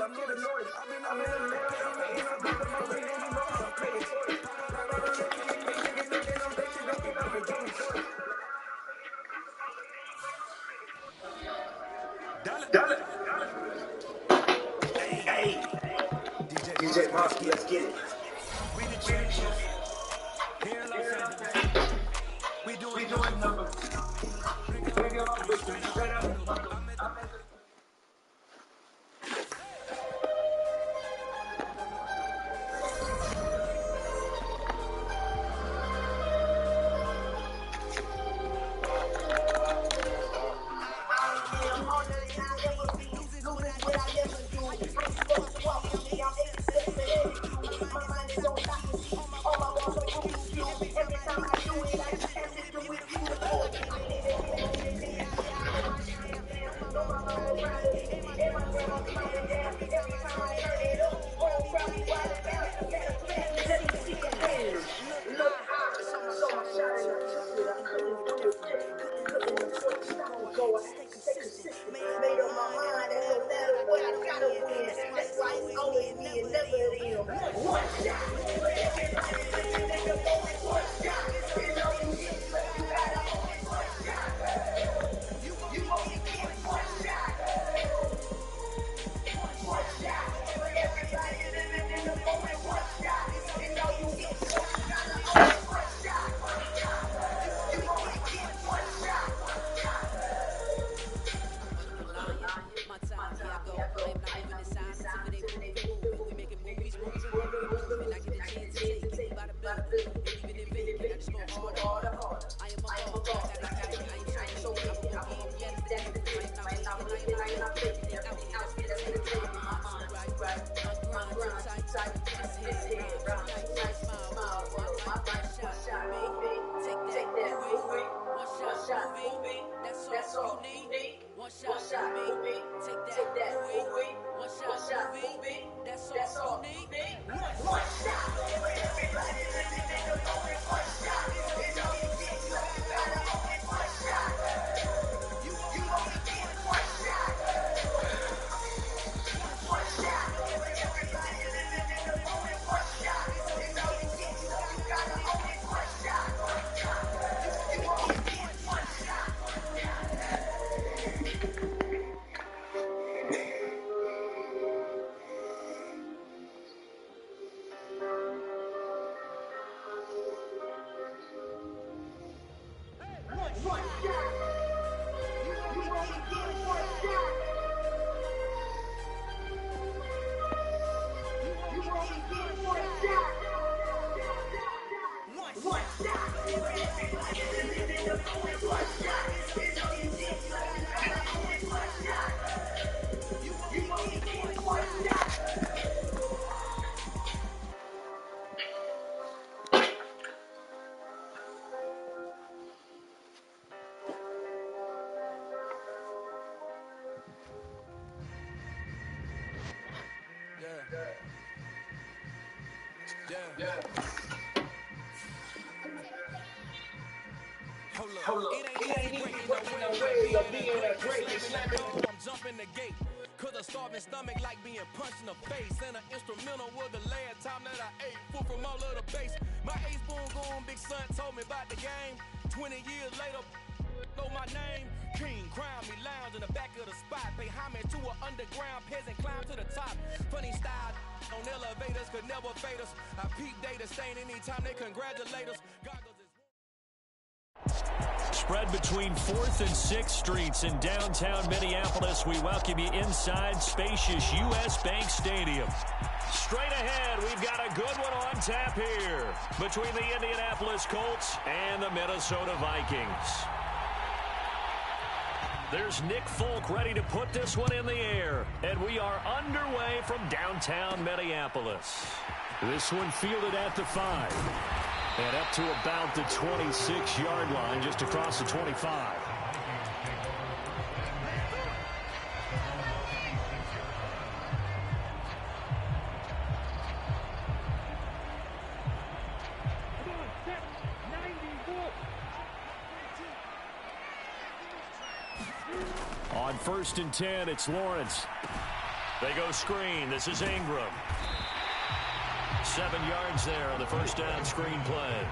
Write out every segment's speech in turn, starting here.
Hey, DJ Mosky, let's get it. We the champions. Here in Los Angeles. We doing numbers. Bring it on, bitch. Straight up. Made up my mind that no matter what I gotta win. That's why it's always me and never them. One shot. One shot. You know you get, you gotta only one shot. You only get one shot. One shot. Everybody in the moment, one shot. You know you get, you gotta only one shot. You only get one shot. My time, here I go. I am not moving aside until they move. We making movies, and I get a chance to take it by the building. Even if it, I just go harder. I am a ball. I ain't trying to show it. I'm gonna be yes, I am not faking. I am not faking. Out here, that's gonna take me. Right. I'm grind, tight. This head, nice smile. My shot, take that, movie. One shot, movie. That's all you need. One shot, movie. Take that, movie. One shot, movie. That's all you need. One shot. Everybody living in the moment. One shot. You know you get, you gotta only one shot. You only get one shot. One shot. Everybody living in the moment. One shot. You know you get, you gotta only one shot. You only get one shot. One shot. You only get one shot. You only get one shot. One shot. Everybody living in the moment. One shot. You know you get, you gotta only one shot. You only get one shot. Yeah. Hold up. It ain't easy breaking no way of being a great. I'm jumping the gate. Cause a starving stomach like being punched in the face. And an instrumental was the last time that I ate. Food from all of the base. My ace boom goon big son told me about the game. 20 years later, know my name. King, crown me, lounge in the back of the spot. Pay homage to an underground peasant, climb to the top. Funny style on elevators could never fade us. I peep data stain anytime they congratulate us. Goggles is Spread between 4th and 6th Streets in downtown Minneapolis. We welcome you inside spacious U.S. Bank Stadium. Straight ahead, we've got a good one on tap here between the Indianapolis Colts and the Minnesota Vikings. There's Nick Folk ready to put this one in the air, and we are underway from downtown Minneapolis. This one fielded at the 5. And up to about the 26-yard line, just across the 25. On 1st and 10, it's Lawrence. They go screen. This is Ingram. 7 yards there on the first down screen play.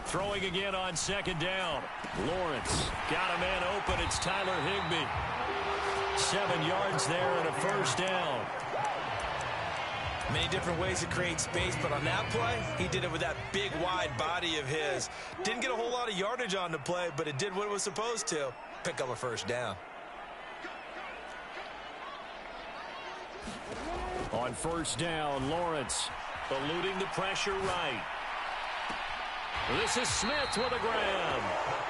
Throwing again on second down. Lawrence got a man open. It's Tyler Higbee. 7 yards there and a first down. Many different ways to create space, but on that play, he did it with that big, wide body of his. Didn't get a whole lot of yardage on the play, but it did what it was supposed to. Pick up a first down. On first down, Lawrence eluding the pressure right. This is Smith with a grab.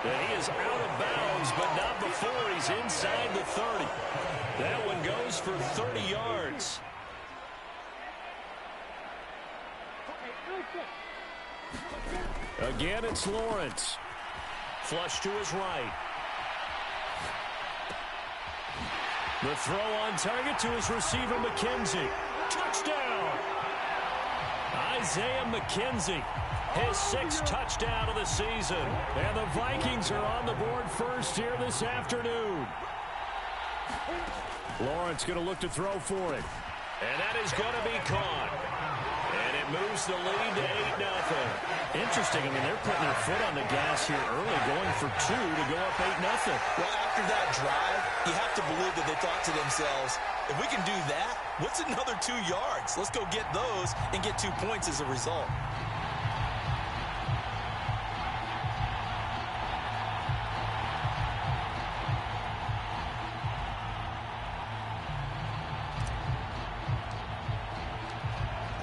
And he is out of bounds, but not before he's inside the 30. That one goes for 30 yards. Again, it's Lawrence. Flush to his right. The throw on target to his receiver, McKenzie. Touchdown! Isaiah McKenzie, his 6th touchdown of the season. And the Vikings are on the board first here this afternoon. Lawrence going to look to throw for it. And that is going to be caught. And it moves the lead to 8-0. Interesting. I mean, they're putting their foot on the gas here early, going for 2 to go up 8-0. Well, after that drive, you have to believe that they thought to themselves, if we can do that, what's another 2 yards? Let's go get those and get 2 points as a result.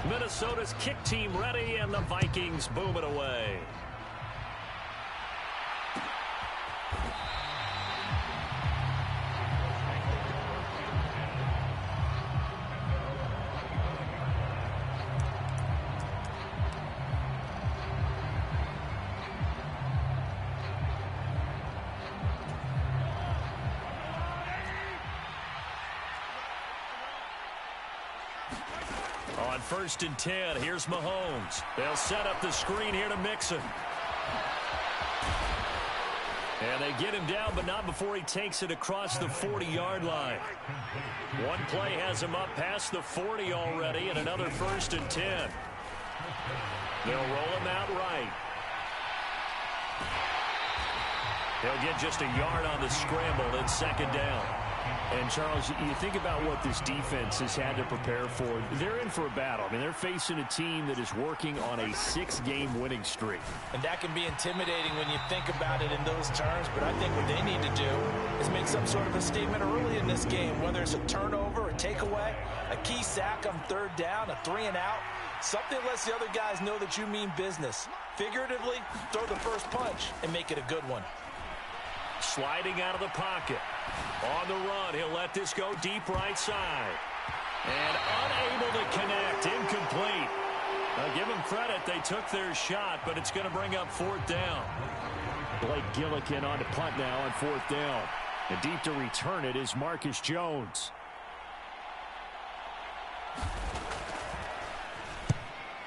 Minnesota's kick team ready, and the Vikings boom it away. On 1st and 10, here's Mahomes. They'll set up the screen here to Mixon. And they get him down, but not before he takes it across the 40-yard line. One play has him up past the 40 already, and another 1st and 10. They'll roll him out right. He'll get just a yard on the scramble in 2nd down. And, Charles, you think about what this defense has had to prepare for. They're in for a battle. I mean, they're facing a team that is working on a 6-game winning streak. And that can be intimidating when you think about it in those terms, but I think what they need to do is make some sort of a statement early in this game, whether it's a turnover, a takeaway, a key sack on 3rd down, a 3-and-out, something lets the other guys know that you mean business. Figuratively, throw the first punch and make it a good one. Sliding out of the pocket. On the run, he'll let this go deep right side. And unable to connect, incomplete. Now give them credit, they took their shot, but it's going to bring up 4th down. Blake Gillikin on to punt now on 4th down. And deep to return it is Marcus Jones.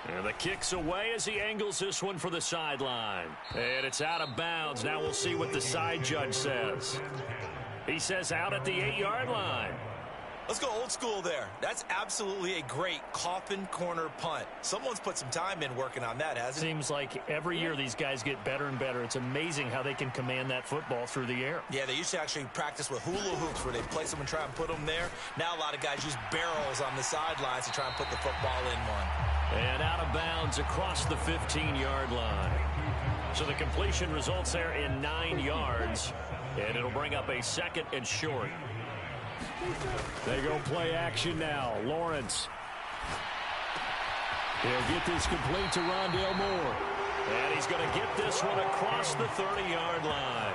And the kick's away as he angles this one for the sideline. And it's out of bounds. Now we'll see what the side judge says. He says out at the 8-yard line. Let's go old school there. That's absolutely a great coffin corner punt. Someone's put some time in working on that, hasn't it? Seems like every year these guys get better and better. It's amazing how they can command that football through the air. Yeah, they used to actually practice with hula hoops where they place them and try and put them there. Now a lot of guys use barrels on the sidelines to try and put the football in one. And out of bounds across the 15-yard line. So the completion results there in 9 yards. And it'll bring up a 2nd and short. They go play action now. Lawrence. He'll get this complete to Rondale Moore. And he's going to get this one across the 30-yard line.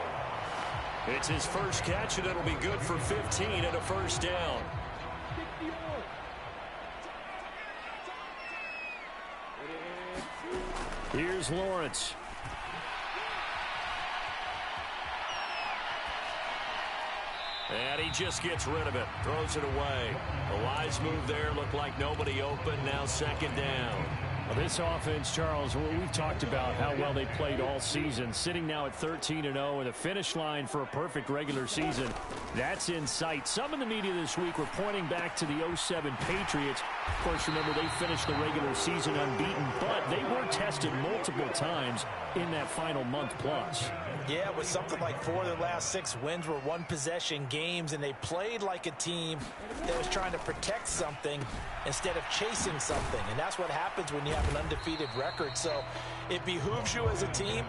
It's his first catch, and it'll be good for 15 and a 1st down. Here's Lawrence. And he just gets rid of it. Throws it away. A wise move there. Looked like nobody open. Now 2nd down. Well, this offense, Charles, we've talked about how well they played all season, sitting now at 13-0 and a finish line for a perfect regular season. That's in sight. Some in the media this week were pointing back to the 07 Patriots. Of course, remember, they finished the regular season unbeaten, but they were tested multiple times in that final month plus. Yeah, with something like 4 of their last 6 wins were one-possession games, and they played like a team that was trying to protect something instead of chasing something. And that's what happens when you have an undefeated record. So it behooves you as a team,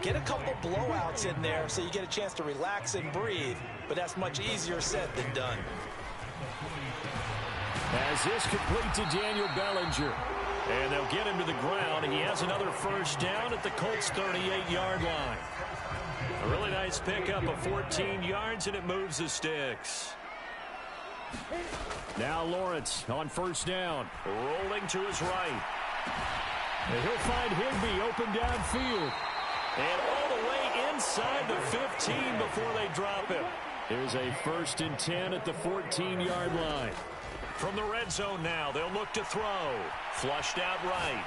get a couple blowouts in there so you get a chance to relax and breathe. But that's much easier said than done. As this complete to Daniel Bellinger. And they'll get him to the ground. He has another first down at the Colts' 38-yard line. A really nice pickup of 14 yards, and it moves the sticks. Now Lawrence on first down, rolling to his right. And he'll find Higbee open downfield. And all the way inside the 15 before they drop him. Here's a 1st and 10 at the 14-yard line. From the red zone now, they'll look to throw. Flushed out right.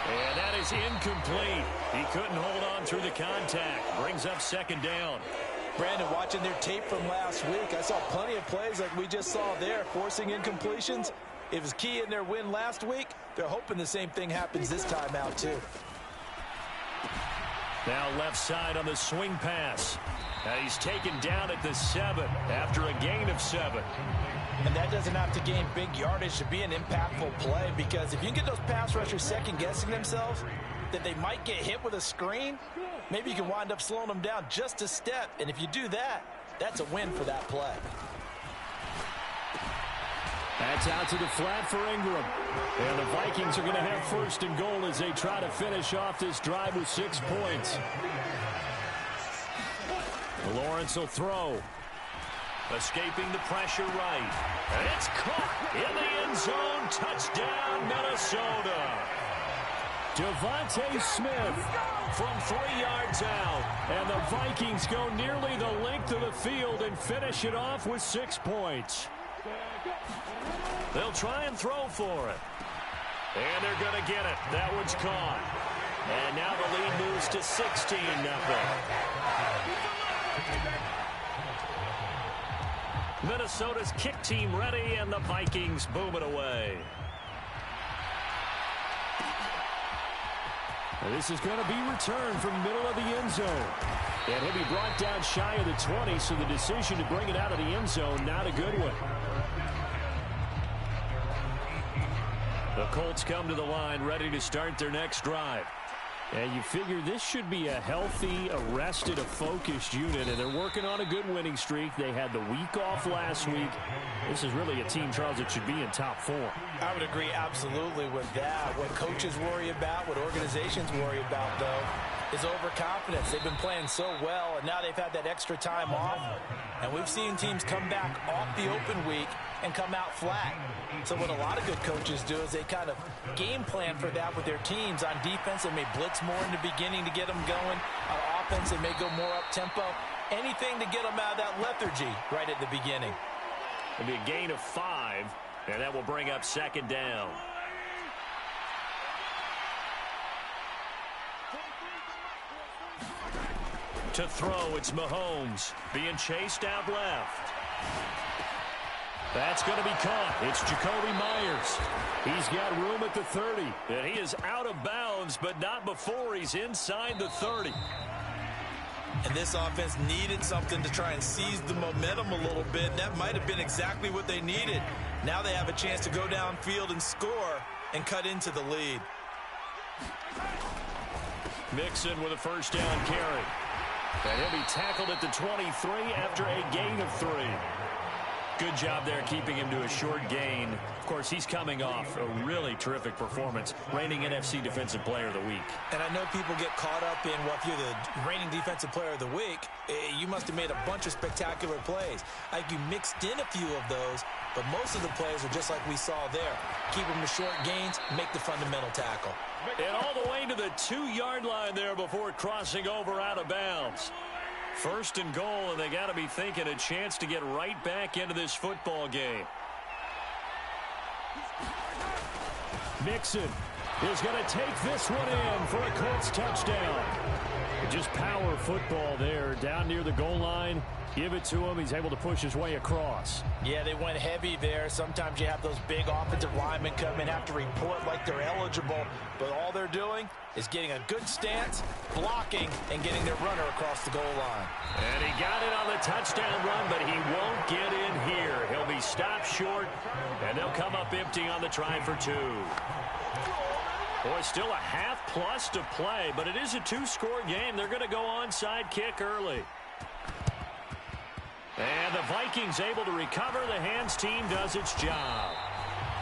And that is incomplete. He couldn't hold on through the contact. Brings up 2nd down. Brandon, watching their tape from last week, I saw plenty of plays like we just saw there, forcing incompletions. It was key in their win last week. They're hoping the same thing happens this time out, too. Now left side on the swing pass. Now he's taken down at the 7 after a gain of 7. And that doesn't have to gain big yardage to be an impactful play, because if you can get those pass rushers second-guessing themselves that they might get hit with a screen, maybe you can wind up slowing them down just a step. And if you do that, that's a win for that play. That's out to the flat for Ingram. And the Vikings are going to have 1st and goal as they try to finish off this drive with 6 points. Lawrence will throw. Escaping the pressure right. And it's caught in the end zone. Touchdown, Minnesota. Devontae Smith from 3 yards out. And the Vikings go nearly the length of the field and finish it off with 6 points. They'll try and throw for it. And they're going to get it. That one's caught. And now the lead moves to 16-0. Minnesota's kick team ready, and the Vikings boom it away. This is going to be returned from middle of the end zone. And he'll be brought down shy of the 20, so the decision to bring it out of the end zone, not a good one. The Colts come to the line ready to start their next drive. And you figure this should be a healthy, a rested, a focused unit, and they're working on a good winning streak. They had the week off last week. This is really a team, Charles, that should be in top form. I would agree absolutely with that. What coaches worry about, what organizations worry about, though, is overconfidence. They've been playing so well, and now they've had that extra time off. And we've seen teams come back off the open week and come out flat. So what a lot of good coaches do is they kind of game plan for that with their teams. On defense, they may blitz more in the beginning to get them going. On offense, they may go more up-tempo. Anything to get them out of that lethargy right at the beginning. It'll be a gain of 5, and that will bring up 2nd down. To throw, it's Mahomes being chased out left. That's going to be caught. It's Jacoby Myers. He's got room at the 30, and he is out of bounds, but not before he's inside the 30. And this offense needed something to try and seize the momentum a little bit. That might have been exactly what they needed. Now they have a chance to go downfield and score and cut into the lead. Mixon with a first down carry. And he'll be tackled at the 23 after a gain of 3. Good job there keeping him to a short gain. Of course, he's coming off a really terrific performance, reigning NFC Defensive Player of the Week. And I know people get caught up in, well, if you're the reigning Defensive Player of the Week, you must have made a bunch of spectacular plays. Like you mixed in a few of those, but most of the plays are just like we saw there. Keep them to short gains, make the fundamental tackle. And all the way to the 2-yard line there before crossing over out of bounds. 1st and goal, and they got to be thinking a chance to get right back into this football game. Mixon is going to take this one in for a Colts touchdown. Just power football there down near the goal line. Give it to him. He's able to push his way across. Yeah, they went heavy there. Sometimes you have those big offensive linemen come in, have to report like they're eligible, but all they're doing is getting a good stance, blocking, and getting their runner across the goal line. And he got it on the touchdown run, but he won't get in here. He'll be stopped short, and they'll come up empty on the try for 2. Boy, still a half-plus to play, but it is a 2-score game. They're going to go onside kick early. And the Vikings able to recover. The hands team does its job.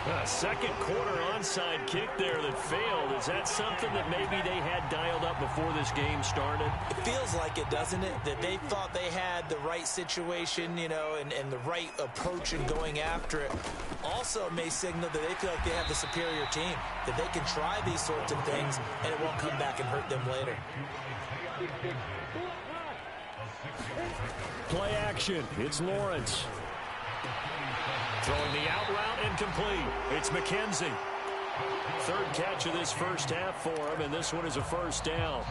A second quarter onside kick there that failed. Is that something that maybe they had dialed up before this game started? It feels like it, doesn't it? That they thought they had the right situation, you know, and the right approach in going after it. Also may signal that they feel like they have the superior team, that they can try these sorts of things and it won't come back and hurt them later. Play action. It's Lawrence. Throwing the out route incomplete. It's McKenzie. Third catch of this first half for him, and this one is a first down.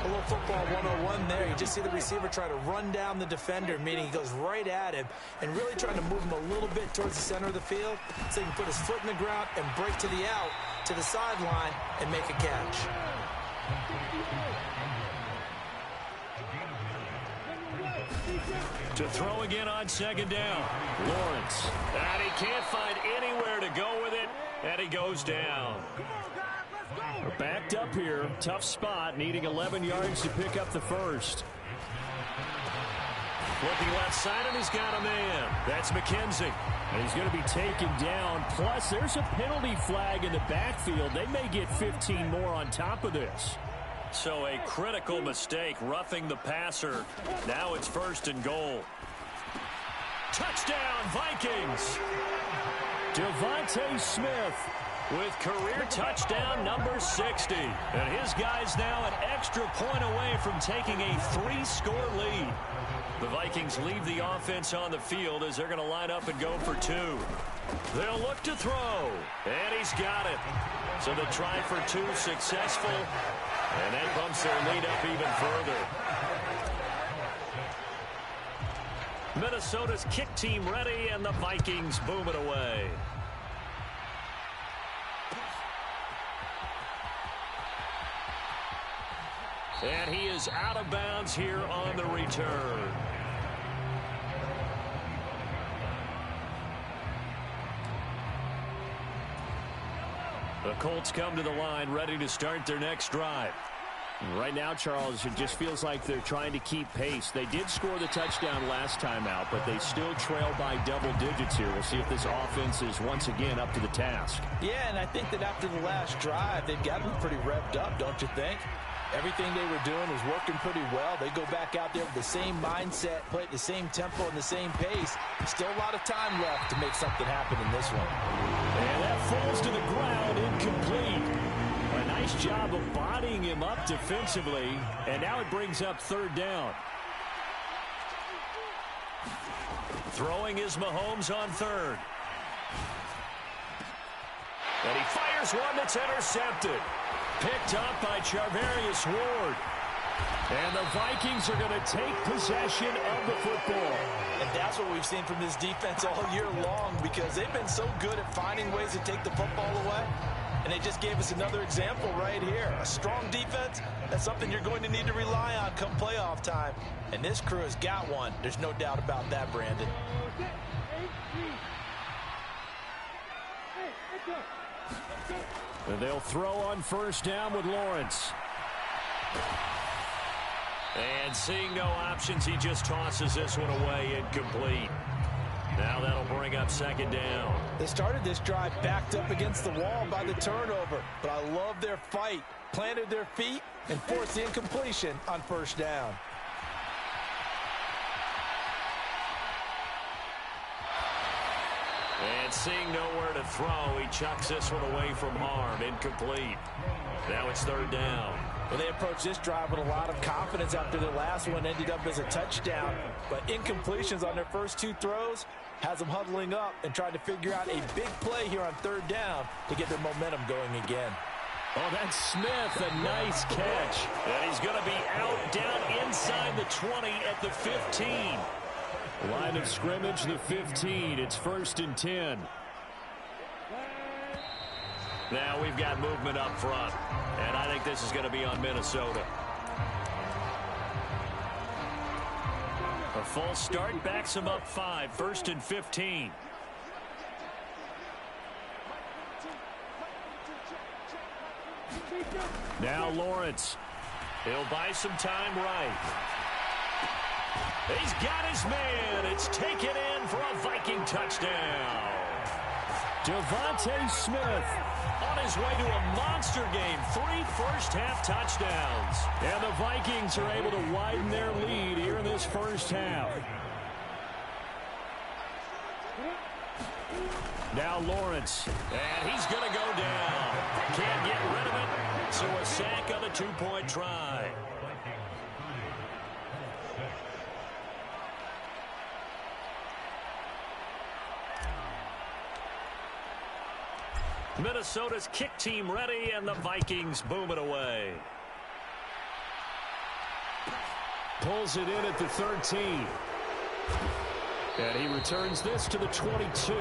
A little football 101 there. You just see the receiver try to run down the defender, meaning he goes right at him and really trying to move him a little bit towards the center of the field so he can put his foot in the ground and break to the out, to the sideline, and make a catch. To throw again on second down. Lawrence. And he can't find anywhere to go with it, and he goes down. We're backed up here. Tough spot, needing 11 yards to pick up the first. Looking left side, and he's got a man. That's McKenzie. And he's going to be taken down. Plus, there's a penalty flag in the backfield. They may get 15 more on top of this. So a critical mistake, roughing the passer. Now it's first and goal. Touchdown, Vikings! Devontae Smith with career touchdown number 60. And his guy's now an extra point away from taking a 3-score lead. The Vikings leave the offense on the field as they're going to line up and go for 2. They'll look to throw. And he's got it. So the try for 2 successful. And that bumps their lead up even further. Minnesota's kick team ready, and the Vikings boom it away. And he is out of bounds here on the return. The Colts come to the line, ready to start their next drive. Right now, Charles, it just feels like they're trying to keep pace. They did score the touchdown last time out, but they still trail by double digits here. We'll see if this offense is once again up to the task. Yeah, and I think that after the last drive, they've got to be pretty revved up, don't you think? Everything they were doing was working pretty well. They go back out there with the same mindset, play at the same tempo and the same pace. Still a lot of time left to make something happen in this one. And that falls to the ground, incomplete. A nice job of bodying him up defensively, and now it brings up third down. Throwing is Mahomes on third. And he fires one that's intercepted. Picked up by Charvarius Ward. And the Vikings are going to take possession of the football. And that's what we've seen from this defense all year long, because they've been so good at finding ways to take the football away. And they just gave us another example right here. A strong defense, that's something you're going to need to rely on come playoff time. And this crew has got one. There's no doubt about that, Brandon. And they'll throw on first down with Lawrence. And seeing no options, he just tosses this one away, incomplete. Now that'll bring up second down. They started this drive backed up against the wall by the turnover, but I love their fight. Planted their feet and forced the incompletion on first down. And seeing nowhere to throw, he chucks this one away from harm. Incomplete. Now it's third down. Well, they approached this drive with a lot of confidence after their last one ended up as a touchdown. But incompletions on their first two throws has them huddling up and trying to figure out a big play here on third down to get their momentum going again. Oh, that's Smith. A nice catch. And he's going to be out down inside the 20 at the 15. Line of scrimmage, the 15. It's 1st and 10. Now we've got movement up front. And I think this is going to be on Minnesota. A false start backs him up 5. 1st and 15. Now Lawrence. He'll buy some time right. He's got his man. It's taken in for a Viking touchdown. Devontae Smith on his way to a monster game. 3 first-half touchdowns. And the Vikings are able to widen their lead here in this first half. Now Lawrence. And he's going to go down. Can't get rid of it. So a sack on the 2-point try. Minnesota's kick team ready, and the Vikings boom it away. Pulls it in at the 13. And he returns this to the 22.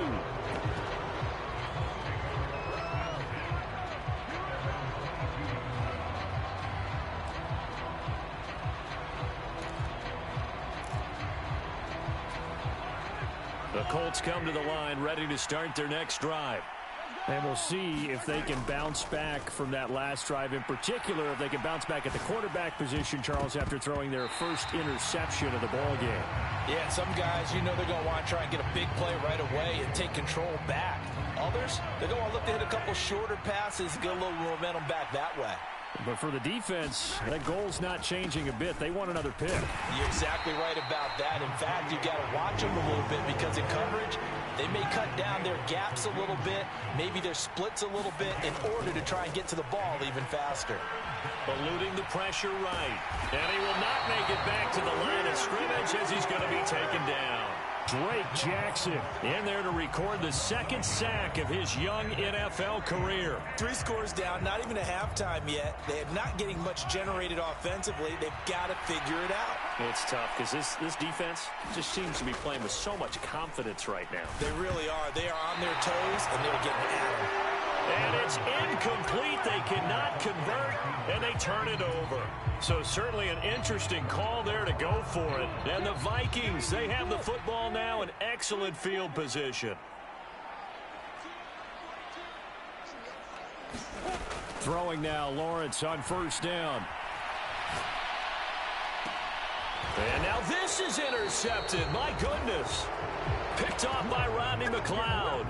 The Colts come to the line ready to start their next drive. And we'll see if they can bounce back from that last drive. In particular, if they can bounce back at the quarterback position, Charles, after throwing their first interception of the ball game. Yeah, some guys, you know they're going to want to try and get a big play right away and take control back. Others, they're going to look to hit a couple shorter passes, get a little momentum back that way. But for the defense, that goal's not changing a bit. They want another pick. You're exactly right about that. In fact, you've got to watch them a little bit because in coverage, they may cut down their gaps a little bit, maybe their splits a little bit in order to try and get to the ball even faster. Eluding the pressure right. And he will not make it back to the line of scrimmage as he's going to be taken down. Drake Jackson in there to record the second sack of his young NFL career. 3 scores down, not even a halftime yet. They're not getting much generated offensively. They've got to figure it out. It's tough because this defense just seems to be playing with so much confidence right now. They really are. They are on their toes, and they're getting at them. And it's incomplete. They cannot convert, and they turn it over. So certainly an interesting call there to go for it. And the Vikings, they have the football now in excellent field position. Throwing now, Lawrence on first down. And now this is intercepted. My goodness. Picked off by Rodney McLeod.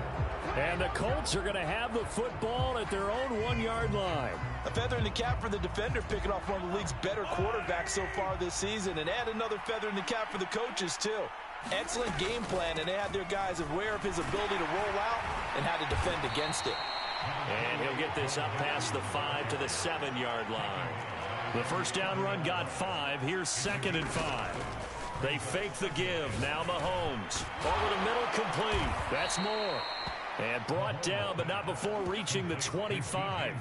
And the Colts are going to have the football at their own 1-yard line. A feather in the cap for the defender, picking off one of the league's better quarterbacks so far this season. And add another feather in the cap for the coaches, too. Excellent game plan, and they had their guys aware of his ability to roll out and how to defend against it. And he'll get this up past the 5 to the 7-yard line. The first down run got 5. Here's 2nd and 5. They fake the give. Now Mahomes. Over the middle, complete. That's Moore. And brought down, but not before reaching the 25.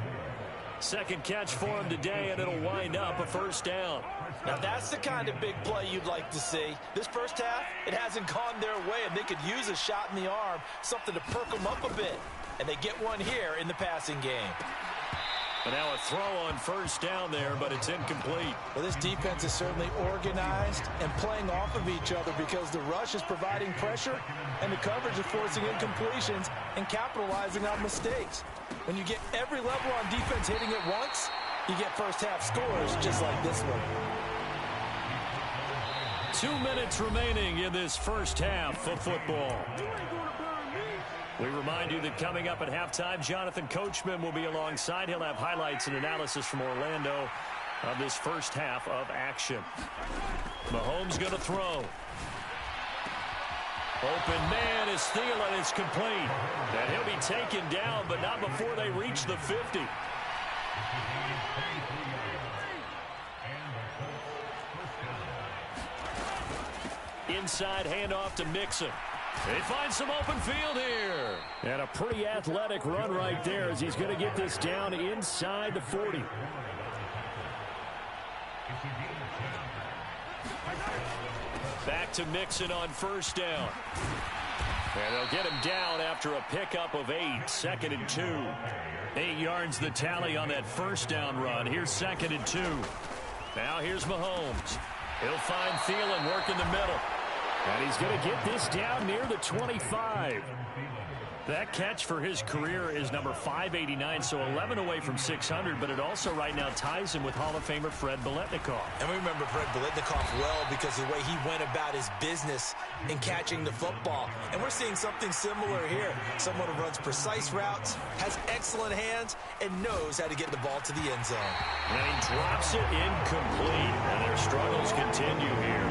Second catch for him today, and it'll wind up a first down. Now that's the kind of big play you'd like to see. This first half, it hasn't gone their way, and they could use a shot in the arm, something to perk them up a bit. And they get one here in the passing game. And now a throw on first down there, but it's incomplete. Well, this defense is certainly organized and playing off of each other because the rush is providing pressure and the coverage is forcing incompletions and capitalizing on mistakes. When you get every level on defense hitting it once, you get first half scores just like this one. 2 minutes remaining in this first half of football. We remind you that coming up at halftime, Jonathan Coachman will be alongside. He'll have highlights and analysis from Orlando of this first half of action. Mahomes going to throw. Open man is Thielen. It's complete. And he'll be taken down, but not before they reach the 50. Inside handoff to Mixon. They find some open field here. And a pretty athletic run right there as he's going to get this down inside the 40. Back to Mixon on first down. And they'll get him down after a pickup of 8. 2nd and 2. 8 yards the tally on that first down run. Here's 2nd and 2. Now here's Mahomes. He'll find Thielen working the middle. And he's going to get this down near the 25. That catch for his career is number 589, so 11 away from 600, but it also right now ties him with Hall of Famer Fred Biletnikoff. And we remember Fred Biletnikoff well because of the way he went about his business in catching the football. And we're seeing something similar here. Someone who runs precise routes, has excellent hands, and knows how to get the ball to the end zone. And he drops it incomplete, and their struggles continue here.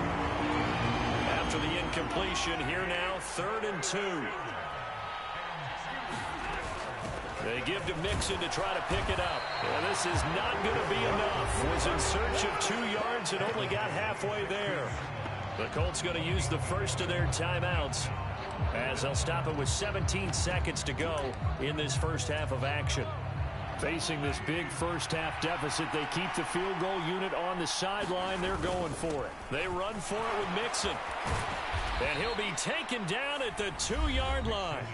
After the incompletion, here now, 3rd and 2. They give to Mixon to try to pick it up. And this is not going to be enough. Was in search of 2 yards and only got halfway there. The Colts going to use the first of their timeouts as they'll stop it with 17 seconds to go in this first half of action. Facing this big first half deficit, they keep the field goal unit on the sideline. They're going for it. They run for it with Mixon. And he'll be taken down at the 2-yard line.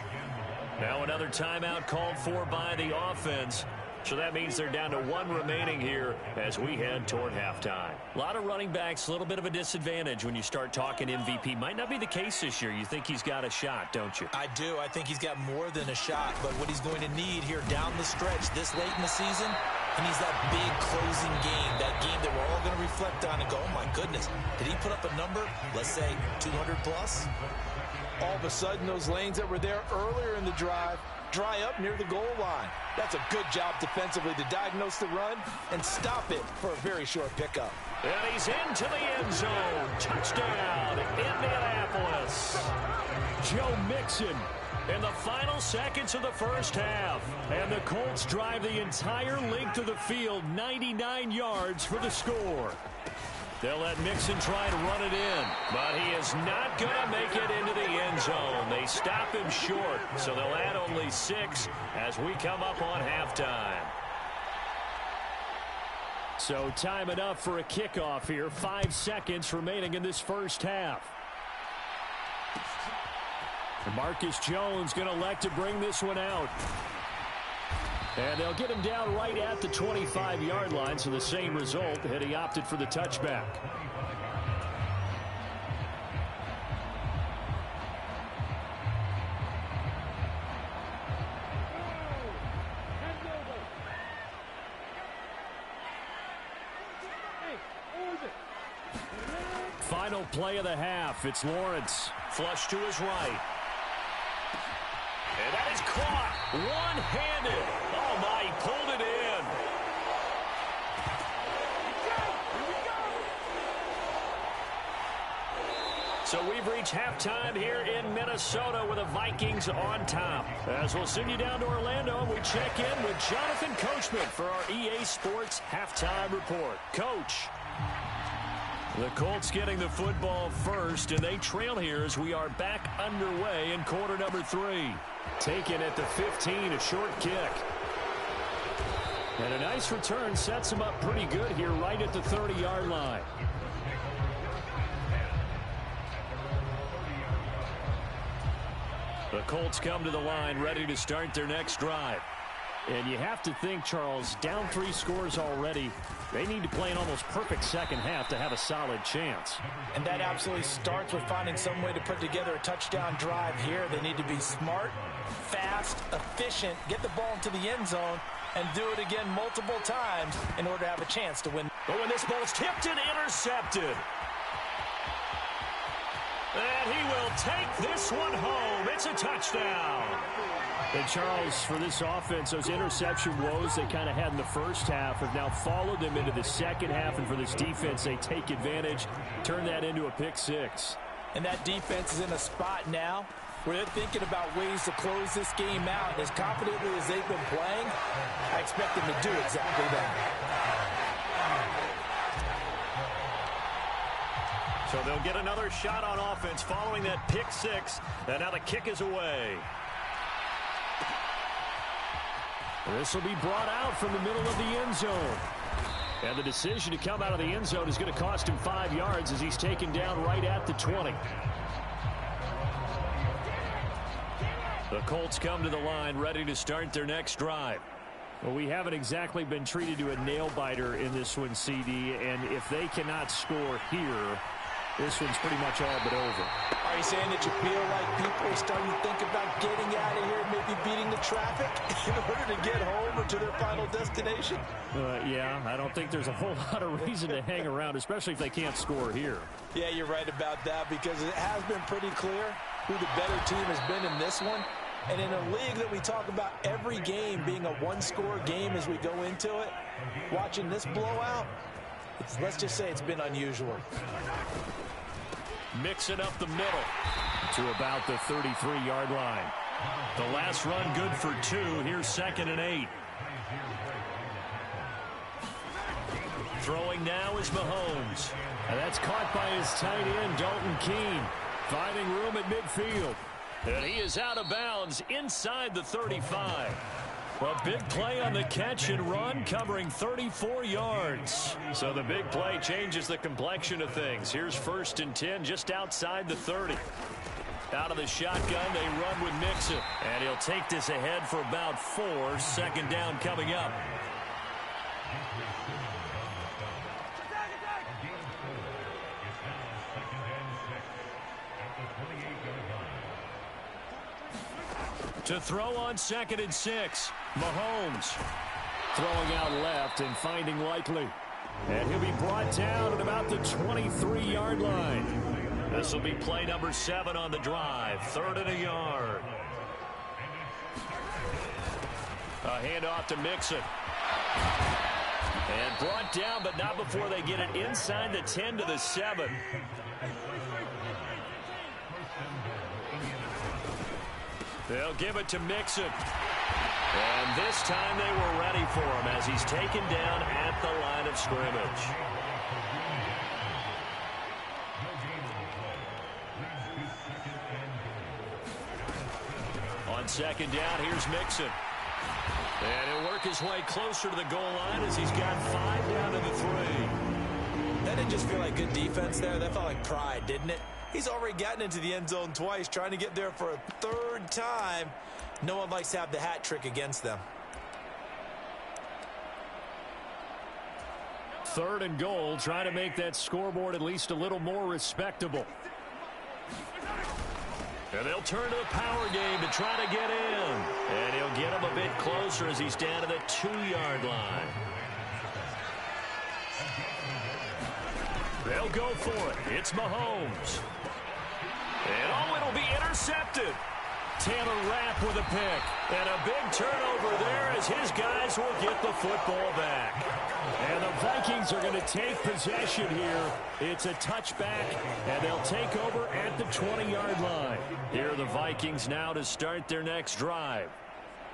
Now another timeout called for by the offense. So that means they're down to 1 remaining here as we head toward halftime. A lot of running backs, a little bit of a disadvantage when you start talking MVP. Might not be the case this year. You think he's got a shot, don't you? I do. I think he's got more than a shot. But what he's going to need here down the stretch this late in the season, he needs that big closing game, that game that we're all going to reflect on and go, oh, my goodness, did he put up a number, let's say, 200 plus? All of a sudden, those lanes that were there earlier in the drive dry up near the goal line. That's a good job defensively to diagnose the run and stop it for a very short pickup. And he's into the end zone. Touchdown, Indianapolis. Joe Mixon in the final seconds of the first half. And the Colts drive the entire length of the field, 99 yards for the score. They'll let Mixon try to run it in, but he is not going to make it into the end zone. They stop him short, so they'll add only 6 as we come up on halftime. So time enough for a kickoff here. 5 seconds remaining in this first half. Marcus Jones going to elect to bring this one out. And they'll get him down right at the 25-yard line, so the same result, and he opted for the touchback. Final play of the half. It's Lawrence. Flush to his right. And that is caught. One-handed. Oh, my, he pulled it in. So we've reached halftime here in Minnesota with the Vikings on top. As we'll send you down to Orlando, we check in with Jonathan Coachman for our EA Sports Halftime Report. Coach. The Colts getting the football first, and they trail here as we are back underway in quarter number 3. Taken at the 15, a short kick. And a nice return sets them up pretty good here right at the 30-yard line. The Colts come to the line ready to start their next drive. And you have to think, Charles, down 3 scores already. They need to play an almost perfect second half to have a solid chance. And that absolutely starts with finding some way to put together a touchdown drive here. They need to be smart, fast, efficient, get the ball into the end zone, and do it again multiple times in order to have a chance to win. But when this ball's tipped and intercepted. And he will take this one home. It's a touchdown. And Charles, for this offense, those interception woes they kind of had in the first half have now followed them into the second half. And for this defense, they take advantage, turn that into a pick 6. And that defense is in a spot now where they're thinking about ways to close this game out. And as confidently as they've been playing, I expect them to do exactly that. So they'll get another shot on offense following that pick six. And now the kick is away. This will be brought out from the middle of the end zone. And the decision to come out of the end zone is going to cost him 5 yards as he's taken down right at the 20. The Colts come to the line ready to start their next drive. Well, we haven't exactly been treated to a nail-biter in this one, CD. And if they cannot score here, this one's pretty much all but over. Are you saying that you feel like people are starting to think about getting out of here, maybe beating the traffic in order to get home or to their final destination? Yeah, I don't think there's a whole lot of reason to hang around, especially if they can't score here. Yeah, you're right about that because it has been pretty clear who the better team has been in this one. And in a league that we talk about every game being a one-score game as we go into it, watching this blowout, let's just say it's been unusual. Mix it up the middle to about the 33-yard line. The last run good for 2. Here's 2nd and 8. Throwing now is Mahomes. And that's caught by his tight end, Dalton Keene, finding room at midfield. And he is out of bounds inside the 35. A big play on the catch and run, covering 34 yards. So the big play changes the complexion of things. Here's 1st and 10 just outside the 30. Out of the shotgun, they run with Mixon. And he'll take this ahead for about 4. 2nd down coming up. To throw on 2nd and 6. Mahomes throwing out left and finding Likely. And he'll be brought down at about the 23-yard line. This will be play number 7 on the drive. 3rd and a yard. A handoff to Mixon. And brought down, but not before they get it inside the 10 to the 7. They'll give it to Mixon. And this time they were ready for him as he's taken down at the line of scrimmage. On 2nd down, here's Mixon. And he'll work his way closer to the goal line as he's got 5 down to the 3. That didn't just feel like good defense there. That felt like pride, didn't it? He's already gotten into the end zone twice, trying to get there for a 3rd time. No one likes to have the hat trick against them. 3rd and goal, trying to make that scoreboard at least a little more respectable. And they'll turn to the power game to try to get in. And he'll get him a bit closer as he's down to the 2-yard line. They'll go for it. It's Mahomes. And it'll be intercepted. Taylor Rapp with a pick. And a big turnover there as his guys will get the football back. And the Vikings are going to take possession here. It's a touchback, and they'll take over at the 20-yard line. Here are the Vikings now to start their next drive.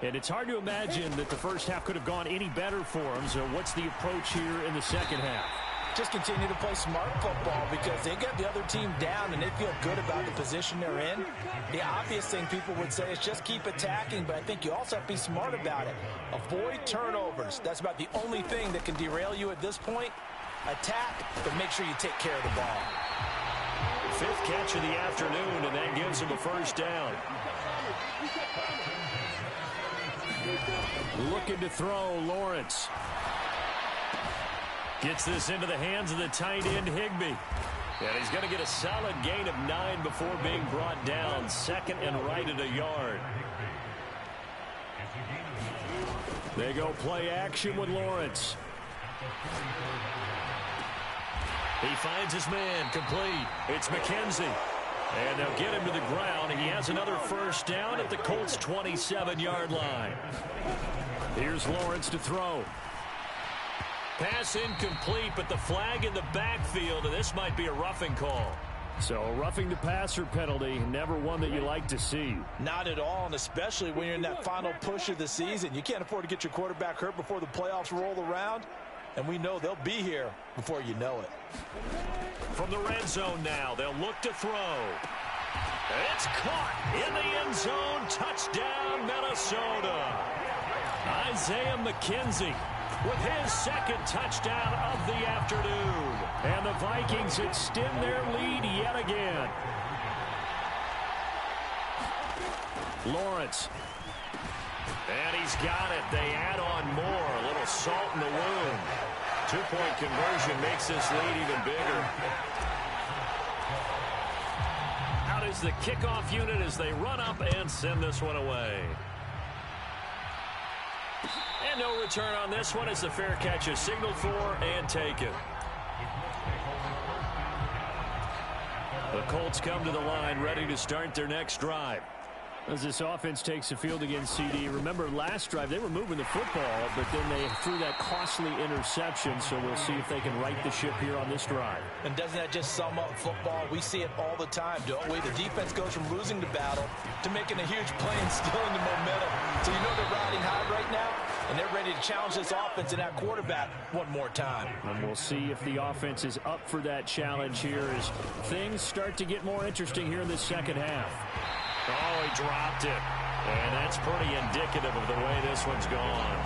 And it's hard to imagine that the first half could have gone any better for them. So what's the approach here in the second half? Just continue to play smart football because they get the other team down and they feel good about the position they're in. The obvious thing people would say is just keep attacking, but I think you also have to be smart about it. Avoid turnovers. That's about the only thing that can derail you at this point. Attack, but make sure you take care of the ball. 5th catch of the afternoon, and that gives him a 1st down. Looking to throw, Lawrence. Gets this into the hands of the tight end, Higbee. And he's going to get a solid gain of 9 before being brought down. 2nd and right at a yard. They go play action with Lawrence. He finds his man, complete. It's McKenzie. And they'll get him to the ground. He has another 1st down at the Colts' 27-yard line. Here's Lawrence to throw. Pass incomplete, but the flag in the backfield, and this might be a roughing call. So a roughing the passer penalty, never one that you like to see. Not at all, and especially when you're in that final push of the season. You can't afford to get your quarterback hurt before the playoffs roll around, and we know they'll be here before you know it. From the red zone now, they'll look to throw. It's caught in the end zone. Touchdown, Minnesota. Isaiah McKenzie with his second touchdown of the afternoon. And the Vikings extend their lead yet again. Lawrence. And he's got it. They add on more. A little salt in the wound. Two-point conversion makes this lead even bigger. Out is the kickoff unit as they run up and send this one away. And no return on this one as the fair catch is signaled for and taken. The Colts come to the line ready to start their next drive. As this offense takes the field against CD, remember last drive they were moving the football, but then they threw that costly interception, so we'll see if they can right the ship here on this drive. And doesn't that just sum up football? We see it all the time, don't we? The defense goes from losing the battle to making a huge play and stealing the momentum. So you know they're riding high right now, and they're ready to challenge this offense and that quarterback one more time. And we'll see if the offense is up for that challenge here as things start to get more interesting here in the second half. Oh, he dropped it. And that's pretty indicative of the way this one's gone.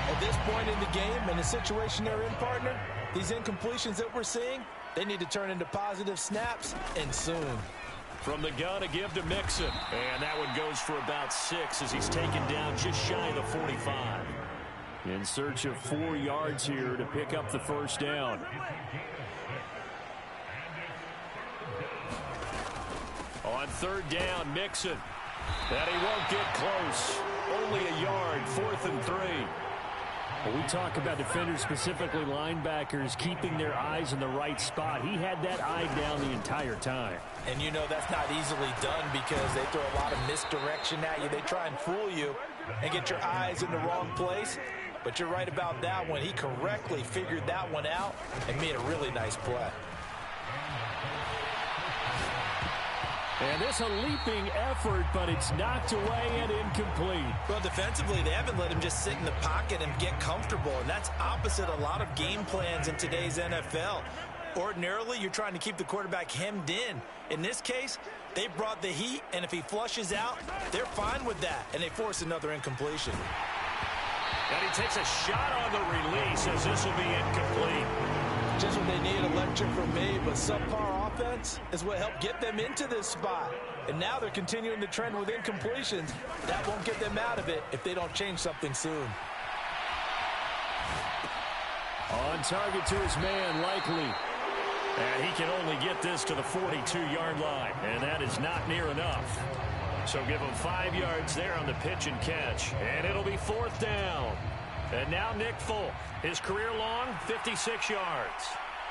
At this point in the game and the situation they're in, partner, these incompletions that we're seeing, they need to turn into positive snaps, and soon. From the gun, a give to Mixon. And that one goes for about 6 as he's taken down just shy of the 45. In search of 4 yards here to pick up the first down. On third down, Mixon. And he won't get close. Only a yard, 4th and 3. Well, we talk about defenders, specifically linebackers, keeping their eyes in the right spot. He had that eye down the entire time. And you know that's not easily done because they throw a lot of misdirection at you. They try and fool you and get your eyes in the wrong place. But you're right about that one. He correctly figured that one out and made a really nice play. And this a leaping effort, but it's knocked away and incomplete. Well, defensively, they haven't let him just sit in the pocket and get comfortable, and that's opposite a lot of game plans in today's NFL. Ordinarily, you're trying to keep the quarterback hemmed in. In this case, they brought the heat, and if he flushes out, they're fine with that, and they force another incompletion. And he takes a shot on the release as this will be incomplete. Just what they need, a lecture from me, but subpar offense is what helped get them into this spot. And now they're continuing the trend with incompletions. That won't get them out of it if they don't change something soon. On target to his man, Likely. And he can only get this to the 42-yard line, and that is not near enough. So give him 5 yards there on the pitch and catch, and it'll be 4th down. And now Nick Folk, his career long, 56 yards.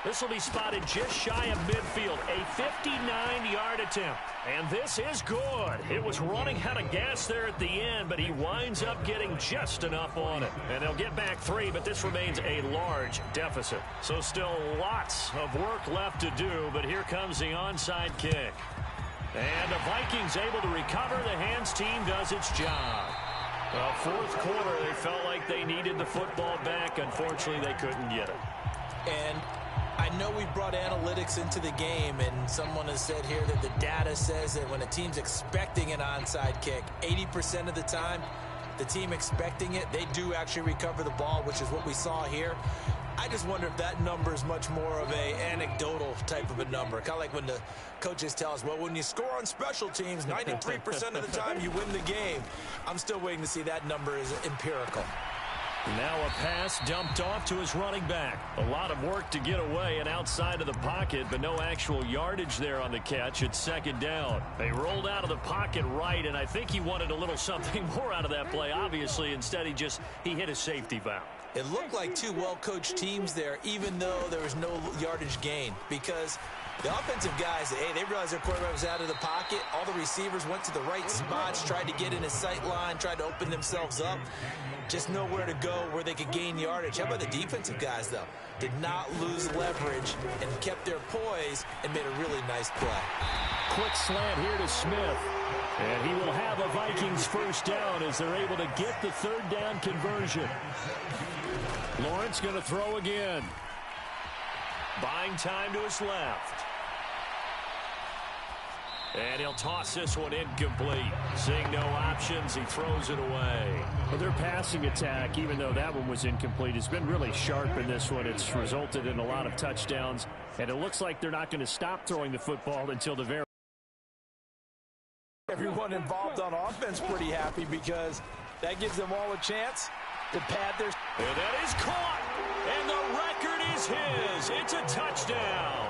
This will be spotted just shy of midfield, a 59-yard attempt. And this is good. It was running out of gas there at the end, but he winds up getting just enough on it. And they'll get back 3, but this remains a large deficit. So still lots of work left to do, but here comes the onside kick. And the Vikings able to recover. The hands team does its job. Well, 4th quarter, they felt like they needed the football back. Unfortunately, they couldn't get it. And I know we brought analytics into the game, and someone has said here that the data says that when a team's expecting an onside kick, 80% of the time, the team expecting it, they do actually recover the ball, which is what we saw here. I just wonder if that number is much more of a anecdotal type of a number. Kind of like when the coaches tell us, well, when you score on special teams, 93% of the time you win the game. I'm still waiting to see that number is empirical. Now a pass dumped off to his running back. A lot of work to get away and outside of the pocket, but no actual yardage there on the catch. It's 2nd down. They rolled out of the pocket right, and I think he wanted a little something more out of that play, obviously. Instead, he hit his safety valve. It looked like 2 well-coached teams there, even though there was no yardage gain, because The offensive guys, hey, they realized their quarterback was out of the pocket. All the receivers went to the right spots, tried to get in his sight line, tried to open themselves up. Just nowhere to go where they could gain yardage. How about the defensive guys, though? Did not lose leverage and kept their poise and made a really nice play. Quick slant here to Smith. And he will have a Vikings first down as they're able to get the third down conversion. Lawrence going to throw again. Buying time to his left. And he'll toss this one incomplete. Seeing no options, he throws it away. Well, their passing attack, even though that one was incomplete, has been really sharp in this one. It's resulted in a lot of touchdowns, and it looks like they're not going to stop throwing the football until the very Everyone involved on offense pretty happy because that gives them all a chance to pad their... And that is caught, and the record is his. It's a touchdown.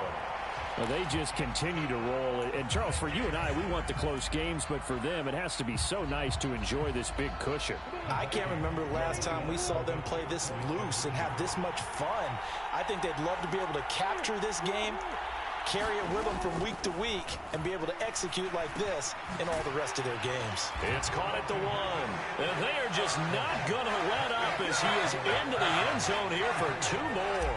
Well, they just continue to roll. And, Charles, for you and I, we want the close games, but for them, it has to be so nice to enjoy this big cushion. I can't remember the last time we saw them play this loose and have this much fun. I think they'd love to be able to capture this game, carry it with them from week to week, and be able to execute like this in all the rest of their games. It's caught at the 1. And they are just not going to let up as he is into the end zone here for 2 more.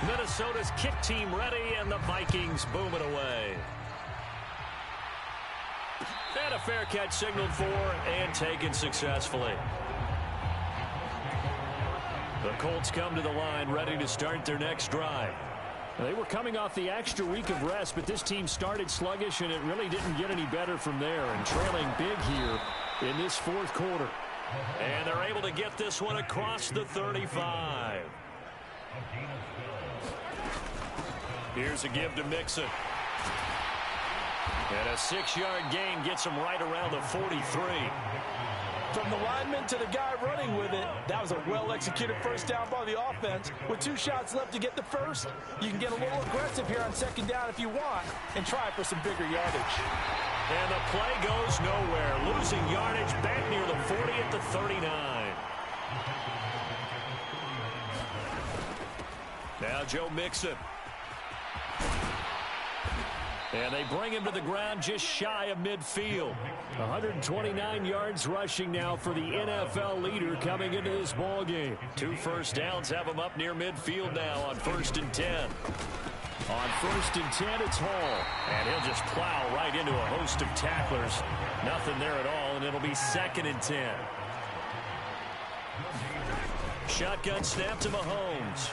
Minnesota's kick team ready, and the Vikings boom it away. And a fair catch signaled for and taken successfully. The Colts come to the line ready to start their next drive. They were coming off the extra week of rest, but this team started sluggish, and it really didn't get any better from there, and trailing big here in this fourth quarter. And they're able to get this one across the 35. Here's a give to Mixon. And a 6-yard gain gets him right around the 43. From the lineman to the guy running with it, that was a well-executed first down by the offense. With 2 shots left to get the first, you can get a little aggressive here on second down if you want and try for some bigger yardage. And the play goes nowhere. Losing yardage back near the 40 at the 39. Now Joe Mixon. And they bring him to the ground just shy of midfield. 129 yards rushing now for the NFL leader coming into this ball game. 2 first downs have him up near midfield now on 1st and 10. On 1st and 10, it's Hall. And he'll just plow right into a host of tacklers. Nothing there at all, and it'll be 2nd and 10. Shotgun snap to Mahomes.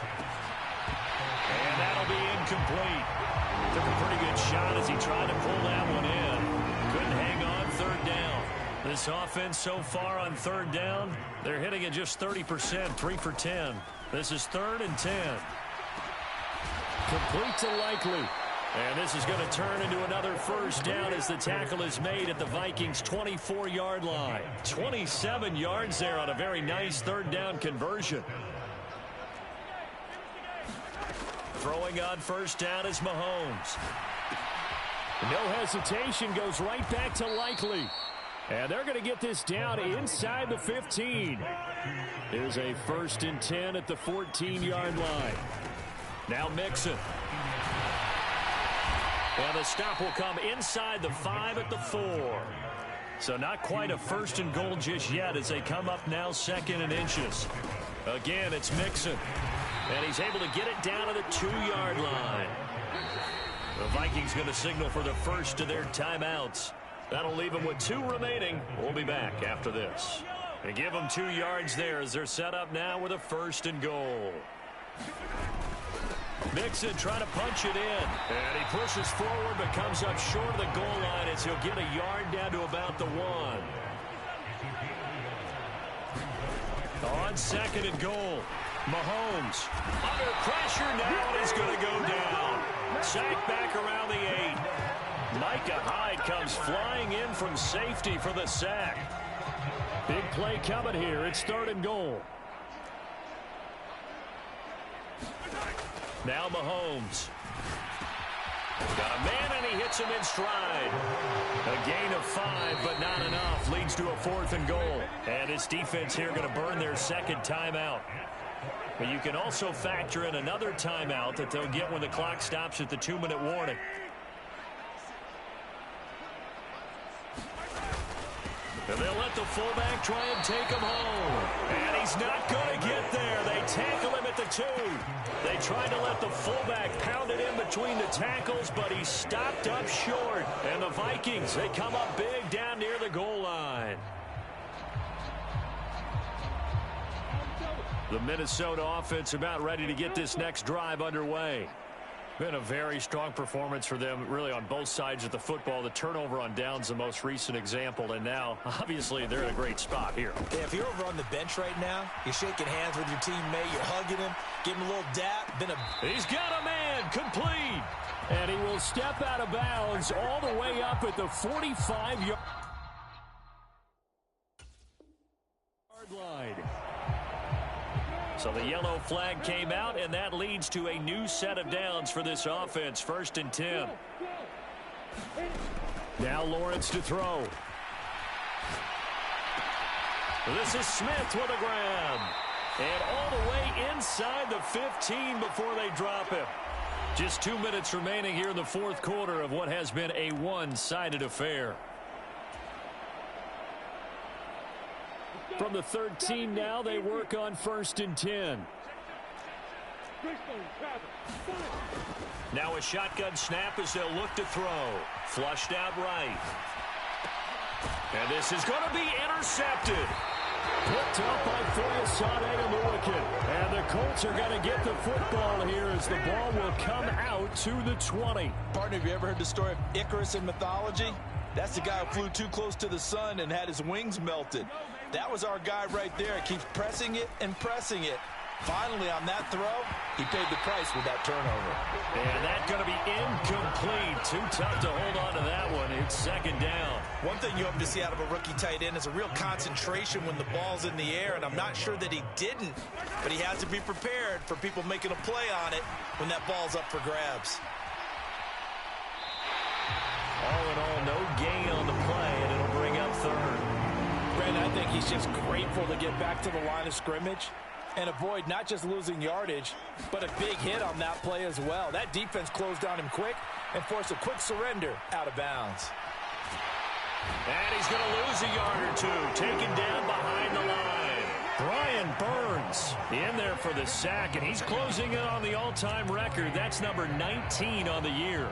And that'll be incomplete. Took a pretty good shot as he tried to pull that one in. Couldn't hang on 3rd down. This offense so far on 3rd down, they're hitting it just 30%, 3 for 10. This is 3rd and 10. Complete to Likely. And this is going to turn into another first down as the tackle is made at the Vikings' 24-yard line. 27 yards there on a very nice 3rd down conversion. Throwing on 1st down is Mahomes. No hesitation, goes right back to Likely. And they're going to get this down inside the 15. Here's a 1st and 10 at the 14-yard line. Now Mixon. And the stop will come inside the 5 at the 4. So not quite a 1st and goal just yet as they come up now 2nd and inches. Again, it's Mixon. And he's able to get it down to the 2-yard line. The Vikings going to signal for the first of their timeouts. That'll leave them with 2 remaining. We'll be back after this. They give them 2 yards there as they're set up now with a 1st and goal. Mixon trying to punch it in. And he pushes forward but comes up short of the goal line as he'll get a yard down to about the 1. On 2nd and goal. Mahomes under pressure now, and he's going to go down. Sacked back around the 8. Micah Hyde comes flying in from safety for the sack. Big play coming here. It's 3rd and goal. Now Mahomes. Got a man, and he hits him in stride. A gain of 5, but not enough. Leads to a 4th and goal. And this defense here going to burn their 2nd timeout. But you can also factor in another timeout that they'll get when the clock stops at the 2-minute warning. And they'll let the fullback try and take him home. And he's not going to get there. They tackle him at the 2. They tried to let the fullback pound it in between the tackles, but he stopped up short. And the Vikings, they come up big down near the goal line. The Minnesota offense about ready to get this next drive underway. Been a very strong performance for them, really, on both sides of the football. The turnover on downs, the most recent example, and now, obviously, they're in a great spot here. Yeah, if you're over on the bench right now, you're shaking hands with your teammate, you're hugging him, giving him a little dap. He's got a man, complete. And he will step out of bounds all the way up at the 45-yard line. So the yellow flag came out, and that leads to a new set of downs for this offense. 1st and 10. Now Lawrence to throw. This is Smith with a grab. And all the way inside the 15 before they drop him. Just 2 minutes remaining here in the 4th quarter of what has been a one-sided affair. From the 13 now, they work on 1st and 10. Now a shotgun snap as they'll look to throw. Flushed out right. And this is going to be intercepted. Picked up by Foyesade and Lurican. And the Colts are going to get the football here as the ball will come out to the 20. Partner, have you ever heard the story of Icarus in mythology? That's the guy who flew too close to the sun and had his wings melted. That was our guy right there. Keeps pressing it and pressing it. Finally, on that throw, he paid the price with that turnover. And that's going to be incomplete. Too tough to hold on to that one. It's 2nd down. One thing you hope to see out of a rookie tight end is a real concentration when the ball's in the air, and I'm not sure that he didn't, but he has to be prepared for people making a play on it when that ball's up for grabs. All in all, no gain on the play, and it'll bring up 3rd. Brandon, I think he's just grateful to get back to the line of scrimmage and avoid not just losing yardage, but a big hit on that play as well. That defense closed on him quick and forced a quick surrender out of bounds. And he's going to lose a yard or two, taken down behind the line. Brian Burns in there for the sack, and he's closing in on the all-time record. That's number 19 on the year.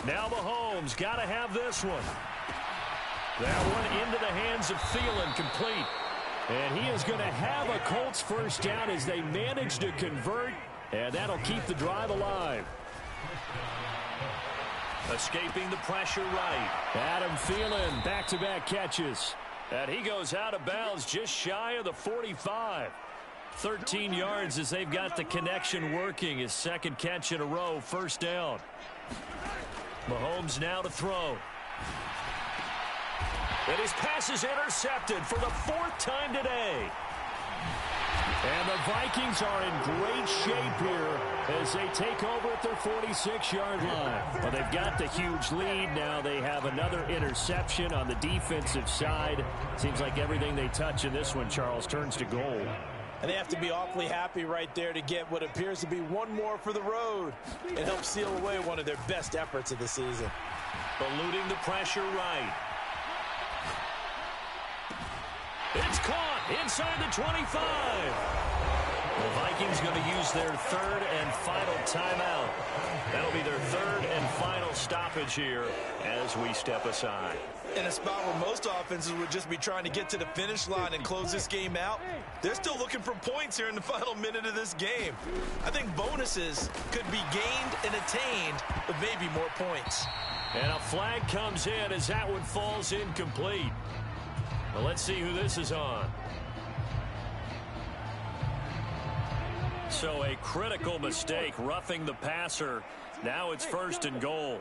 Now Mahomes got to have this one. That one into the hands of Thielen, complete. And he is going to have a Colts first down as they manage to convert, and that'll keep the drive alive. Escaping the pressure right. Adam Thielen, back-to-back catches. And he goes out of bounds just shy of the 45. 13 yards as they've got the connection working. His 2nd catch in a row, 1st down. Mahomes now to throw. And his pass is intercepted for the 4th time today. And the Vikings are in great shape here as they take over at their 46-yard line. Well, they've got the huge lead. Now they have another interception on the defensive side. Seems like everything they touch in this one, Charles, turns to gold. And they have to be awfully happy right there to get what appears to be one more for the road and help seal away one of their best efforts of the season. Eluding the pressure right. It's caught inside the 25. The Vikings going to use their 3rd and final timeout. That'll be their 3rd and final stoppage here as we step aside. In a spot where most offenses would just be trying to get to the finish line and close this game out, they're still looking for points here in the final minute of this game. I think bonuses could be gained and attained with maybe more points. And a flag comes in as that one falls incomplete. Well, let's see who this is on. So a critical mistake, roughing the passer. Now it's 1st and goal.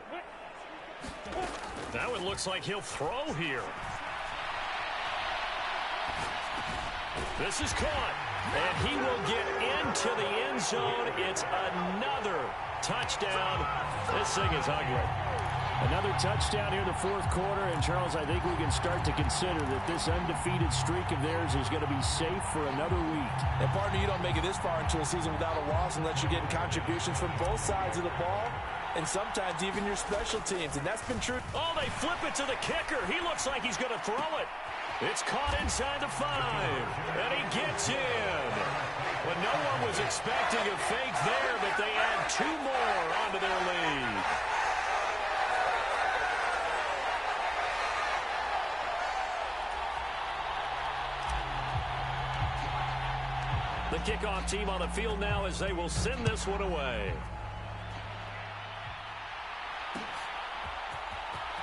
That one looks like he'll throw here. This is caught, and he will get into the end zone. It's another touchdown. This thing is ugly. Another touchdown here in the fourth quarter. And, Charles, I think we can start to consider that this undefeated streak of theirs is going to be safe for another week. And, partner, you don't make it this far into a season without a loss unless you're getting contributions from both sides of the ball and sometimes even your special teams. And that's been true. Oh, they flip it to the kicker. He looks like he's going to throw it. It's caught inside the 5, and he gets in. Well, no one was expecting a fake there, but they add 2 more onto their lead. The kickoff team on the field now as they will send this one away.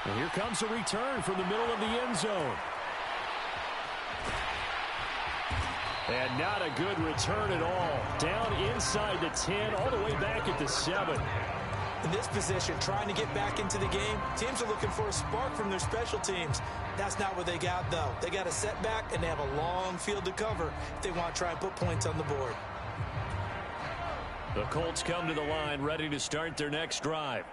And here comes a return from the middle of the end zone. And not a good return at all. Down inside the 10, all the way back at the 7. In this position, trying to get back into the game, teams are looking for a spark from their special teams. That's not what they got, though. They got a setback, and they have a long field to cover if they want to try and put points on the board. The Colts come to the line, ready to start their next drive.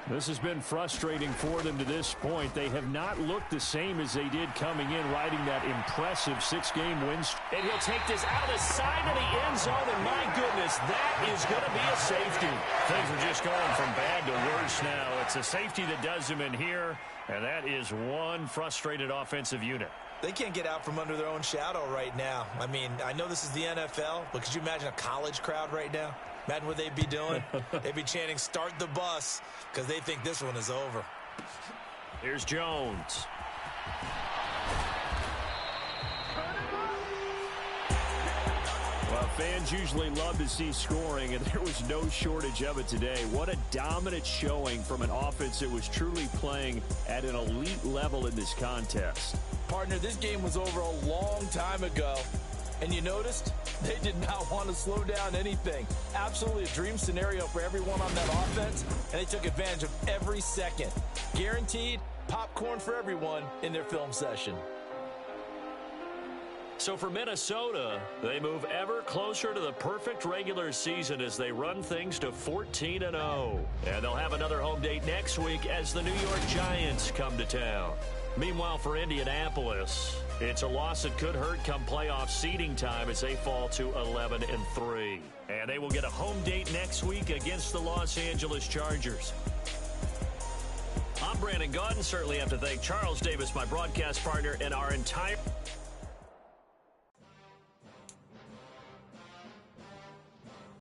This has been frustrating for them to this point. They have not looked the same as they did coming in, riding that impressive 6-game win streak. And he'll take this out of the side of the end zone, and my goodness, that is going to be a safety. Things are just going from bad to worse now. It's a safety that does them in here, and that is one frustrated offensive unit. They can't get out from under their own shadow right now. I mean, I know this is the NFL, but could you imagine a college crowd right now? Imagine what they'd be doing. They'd be chanting, "Start the bus," because they think this one is over. Here's Jones. Well, fans usually love to see scoring, and there was no shortage of it today. What a dominant showing from an offense that was truly playing at an elite level in this contest. Partner, this game was over a long time ago. And you noticed they did not want to slow down anything. Absolutely a dream scenario for everyone on that offense, and they took advantage of every second. Guaranteed popcorn for everyone in their film session. So for Minnesota, they move ever closer to the perfect regular season as they run things to 14-0. And they'll have another home date next week as the New York Giants come to town. Meanwhile, for Indianapolis, it's a loss that could hurt come playoff seeding time as they fall to 11-3. And they will get a home date next week against the Los Angeles Chargers. I'm Brandon Gaudin. Certainly have to thank Charles Davis, my broadcast partner, and our entire